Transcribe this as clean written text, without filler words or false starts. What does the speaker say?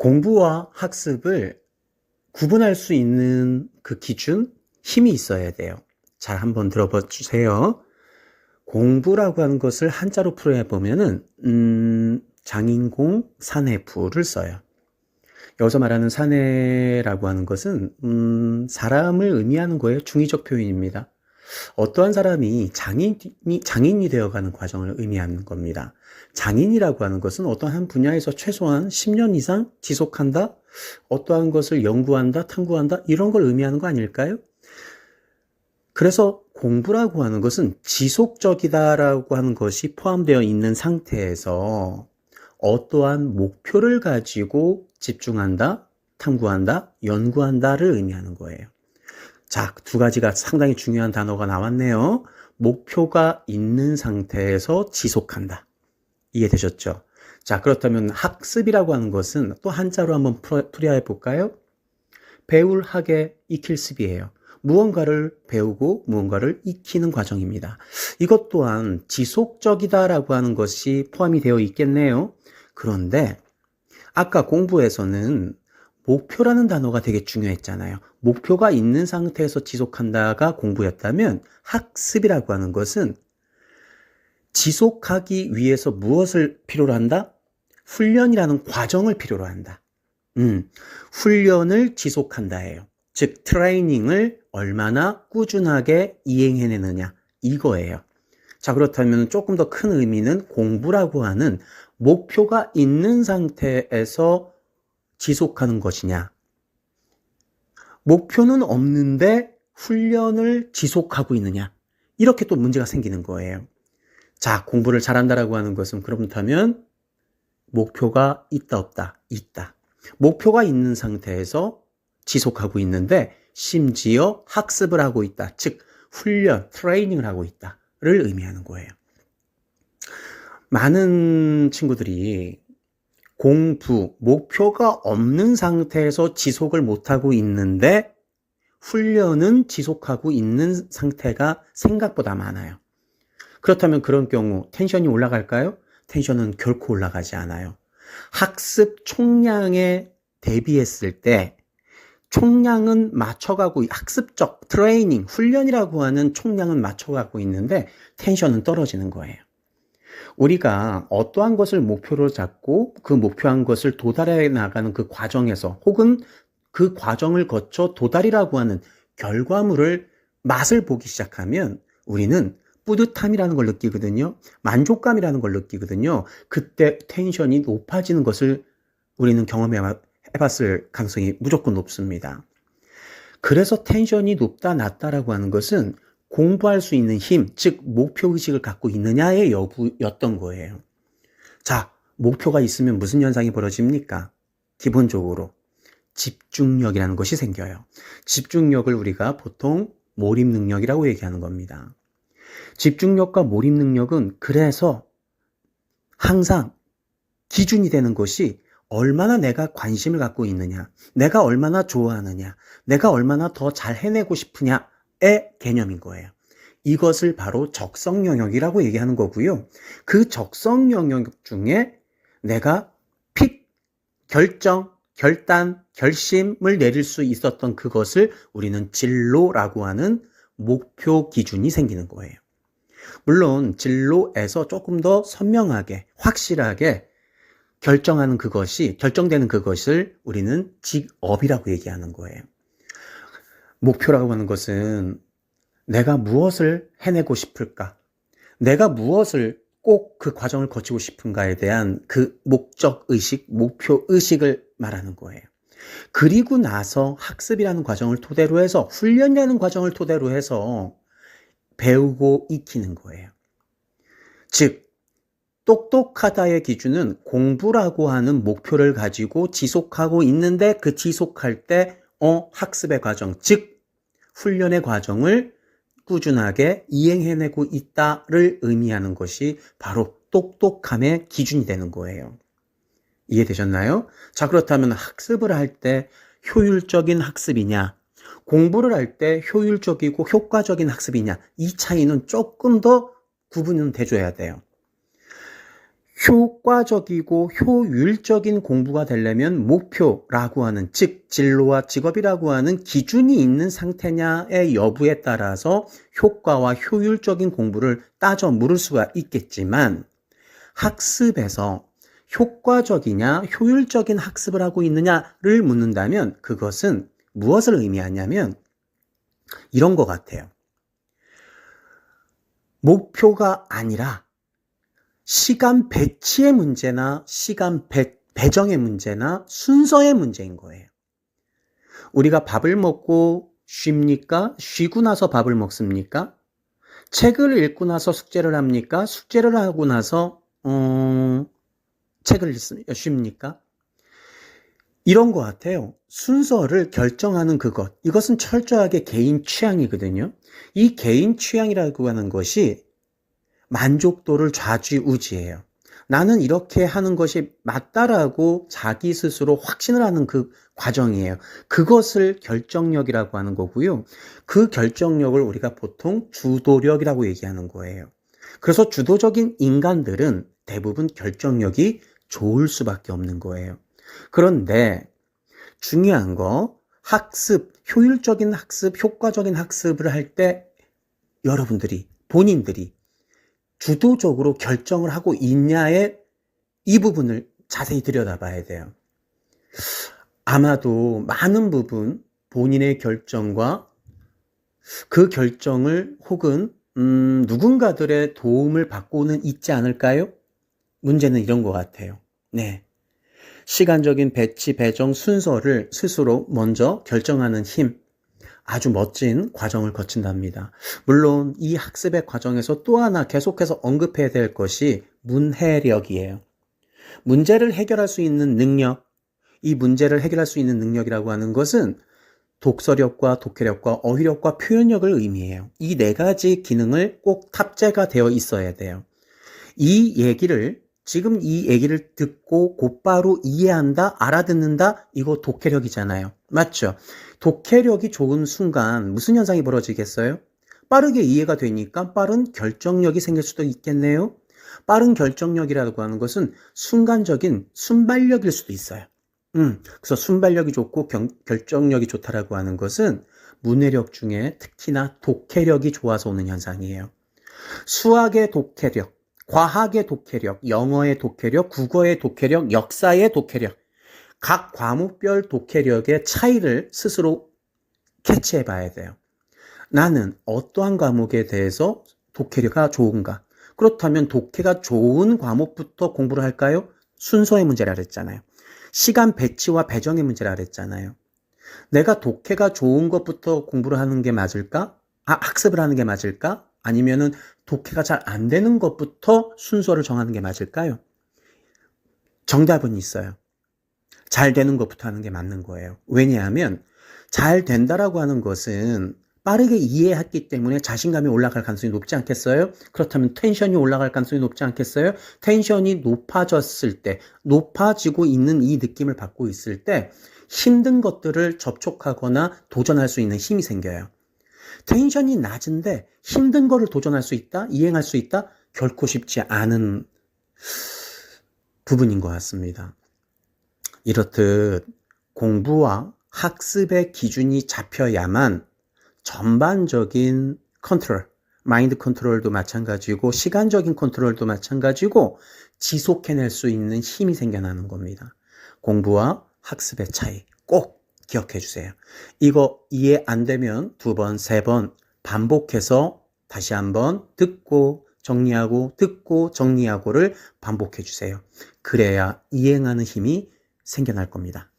공부와 학습을 구분할 수 있는 그 기준, 힘이 있어야 돼요. 잘 한번 들어봐 주세요. 공부라고 하는 것을 한자로 풀어보면은, 장인공, 사내부를 써요. 여기서 말하는 사내라고 하는 것은, 사람을 의미하는 거예요. 중의적 표현입니다. 어떠한 사람이 장인이 되어가는 과정을 의미하는 겁니다. 장인이라고 하는 것은 어떠한 분야에서 최소한 10년 이상 지속한다? 어떠한 것을 연구한다, 탐구한다? 이런 걸 의미하는 거 아닐까요? 그래서 공부라고 하는 것은 지속적이다라고 하는 것이 포함되어 있는 상태에서 어떠한 목표를 가지고 집중한다, 탐구한다, 연구한다를 의미하는 거예요. 자, 두 가지가 상당히 중요한 단어가 나왔네요. 목표가 있는 상태에서 지속한다. 이해되셨죠? 자, 그렇다면 학습이라고 하는 것은 또 한자로 한번 풀이해 볼까요? 배울, 학의, 익힐 습이에요. 무언가를 배우고 무언가를 익히는 과정입니다. 이것 또한 지속적이다라고 하는 것이 포함이 되어 있겠네요. 그런데 아까 공부에서는 목표라는 단어가 되게 중요했잖아요. 목표가 있는 상태에서 지속한다가 공부였다면 학습이라고 하는 것은 지속하기 위해서 무엇을 필요로 한다? 훈련이라는 과정을 필요로 한다. 훈련을 지속한다예요. 즉 트레이닝을 얼마나 꾸준하게 이행해내느냐 이거예요. 자, 그렇다면 조금 더 큰 의미는 공부라고 하는 목표가 있는 상태에서 지속하는 것이냐, 목표는 없는데 훈련을 지속하고 있느냐, 이렇게 또 문제가 생기는 거예요. 자, 공부를 잘한다라고 하는 것은 그렇다면 목표가 있다 없다? 있다. 목표가 있는 상태에서 지속하고 있는데 심지어 학습을 하고 있다. 즉 훈련, 트레이닝을 하고 있다를 의미하는 거예요. 많은 친구들이 공부, 목표가 없는 상태에서 지속을 못하고 있는데 훈련은 지속하고 있는 상태가 생각보다 많아요. 그렇다면 그런 경우 텐션이 올라갈까요? 텐션은 결코 올라가지 않아요. 학습 총량에 대비했을 때 총량은 맞춰가고, 학습적 트레이닝, 훈련이라고 하는 총량은 맞춰가고 있는데 텐션은 떨어지는 거예요. 우리가 어떠한 것을 목표로 잡고 그 목표한 것을 도달해 나가는 그 과정에서 혹은 그 과정을 거쳐 도달이라고 하는 결과물을 맛을 보기 시작하면 우리는 뿌듯함이라는 걸 느끼거든요. 만족감이라는 걸 느끼거든요. 그때 텐션이 높아지는 것을 우리는 경험해봤을 가능성이 무조건 높습니다. 그래서 텐션이 높다 낮다라고 하는 것은 공부할 수 있는 힘, 즉 목표의식을 갖고 있느냐의 여부였던 거예요. 자, 목표가 있으면 무슨 현상이 벌어집니까? 기본적으로 집중력이라는 것이 생겨요. 집중력을 우리가 보통 몰입 능력이라고 얘기하는 겁니다. 집중력과 몰입 능력은 그래서 항상 기준이 되는 것이 얼마나 내가 관심을 갖고 있느냐, 내가 얼마나 좋아하느냐, 내가 얼마나 더 잘 해내고 싶으냐의 개념인 거예요. 이것을 바로 적성 영역이라고 얘기하는 거고요. 그 적성 영역 중에 내가 결정, 결단, 결심을 내릴 수 있었던 그것을 우리는 진로라고 하는 목표 기준이 생기는 거예요. 물론 진로에서 조금 더 선명하게, 확실하게 결정되는 그것을 우리는 직업이라고 얘기하는 거예요. 목표라고 하는 것은 내가 무엇을 해내고 싶을까? 내가 무엇을 꼭 그 과정을 거치고 싶은가에 대한 그 목적의식, 목표의식을 말하는 거예요. 그리고 나서 학습이라는 과정을 토대로 해서, 훈련이라는 과정을 토대로 해서 배우고 익히는 거예요. 즉, 똑똑하다의 기준은 공부라고 하는 목표를 가지고 지속하고 있는데 그 지속할 때 학습의 과정, 즉 훈련의 과정을 꾸준하게 이행해내고 있다를 의미하는 것이 바로 똑똑함의 기준이 되는 거예요. 이해되셨나요? 자, 그렇다면 학습을 할 때 효율적인 학습이냐, 공부를 할 때 효율적이고 효과적인 학습이냐, 이 차이는 조금 더 구분은 돼줘야 돼요. 효과적이고 효율적인 공부가 되려면 목표라고 하는, 즉 진로와 직업이라고 하는 기준이 있는 상태냐의 여부에 따라서 효과와 효율적인 공부를 따져 물을 수가 있겠지만, 학습에서 효과적이냐 효율적인 학습을 하고 있느냐를 묻는다면 그것은 무엇을 의미하냐면 이런 것 같아요. 목표가 아니라 시간 배치의 문제나 시간 배정의 문제나 순서의 문제인 거예요. 우리가 밥을 먹고 쉽니까? 쉬고 나서 밥을 먹습니까? 책을 읽고 나서 숙제를 합니까? 숙제를 하고 나서 책을 쉽니까? 이런 것 같아요. 순서를 결정하는 그것, 이것은 철저하게 개인 취향이거든요. 이 개인 취향이라고 하는 것이 만족도를 좌지우지해요. 나는 이렇게 하는 것이 맞다라고 자기 스스로 확신을 하는 그 과정이에요. 그것을 결정력이라고 하는 거고요. 그 결정력을 우리가 보통 주도력이라고 얘기하는 거예요. 그래서 주도적인 인간들은 대부분 결정력이 좋을 수밖에 없는 거예요. 그런데 중요한 거, 학습, 효율적인 학습, 효과적인 학습을 할 때 여러분들이, 본인들이 주도적으로 결정을 하고 있냐의 이 부분을 자세히 들여다봐야 돼요. 아마도 많은 부분 본인의 결정과 그 결정을 혹은 누군가들의 도움을 받고는 있지 않을까요? 문제는 이런 것 같아요. 네. 시간적인 배치, 배정, 순서를 스스로 먼저 결정하는 힘, 아주 멋진 과정을 거친답니다. 물론 이 학습의 과정에서 또 하나 계속해서 언급해야 될 것이 문해력이에요. 문제를 해결할 수 있는 능력, 이 문제를 해결할 수 있는 능력이라고 하는 것은 독서력과 독해력과 어휘력과 표현력을 의미해요. 이 네 가지 기능을 꼭 탑재가 되어 있어야 돼요. 지금 이 얘기를 듣고 곧바로 이해한다, 알아듣는다, 이거 독해력이잖아요. 맞죠? 독해력이 좋은 순간 무슨 현상이 벌어지겠어요? 빠르게 이해가 되니까 빠른 결정력이 생길 수도 있겠네요. 빠른 결정력이라고 하는 것은 순간적인 순발력일 수도 있어요. 그래서 순발력이 좋고 결정력이 좋다라고 하는 것은 문해력 중에 특히나 독해력이 좋아서 오는 현상이에요. 수학의 독해력, 과학의 독해력, 영어의 독해력, 국어의 독해력, 역사의 독해력, 각 과목별 독해력의 차이를 스스로 캐치해 봐야 돼요. 나는 어떠한 과목에 대해서 독해력이 좋은가? 그렇다면 독해가 좋은 과목부터 공부를 할까요? 순서의 문제라 그랬잖아요. 시간 배치와 배정의 문제라 그랬잖아요. 내가 독해가 좋은 것부터 공부를 하는 게 맞을까? 학습을 하는 게 맞을까? 아니면은 독해가 잘 안 되는 것부터 순서를 정하는 게 맞을까요? 정답은 있어요. 잘 되는 것부터 하는 게 맞는 거예요. 왜냐하면 잘 된다라고 하는 것은 빠르게 이해했기 때문에 자신감이 올라갈 가능성이 높지 않겠어요? 그렇다면 텐션이 올라갈 가능성이 높지 않겠어요? 텐션이 높아졌을 때, 높아지고 있는 이 느낌을 받고 있을 때 힘든 것들을 접촉하거나 도전할 수 있는 힘이 생겨요. 텐션이 낮은데 힘든 거를 도전할 수 있다? 이행할 수 있다? 결코 쉽지 않은 부분인 것 같습니다. 이렇듯 공부와 학습의 기준이 잡혀야만 전반적인 컨트롤, 마인드 컨트롤도 마찬가지고 시간적인 컨트롤도 마찬가지고 지속해낼 수 있는 힘이 생겨나는 겁니다. 공부와 학습의 차이 꼭 기억해 주세요. 이거 이해 안 되면 2번, 3번 반복해서 다시 한번 듣고 정리하고 듣고 정리하고를 반복해 주세요. 그래야 이행하는 힘이 생겨날 겁니다.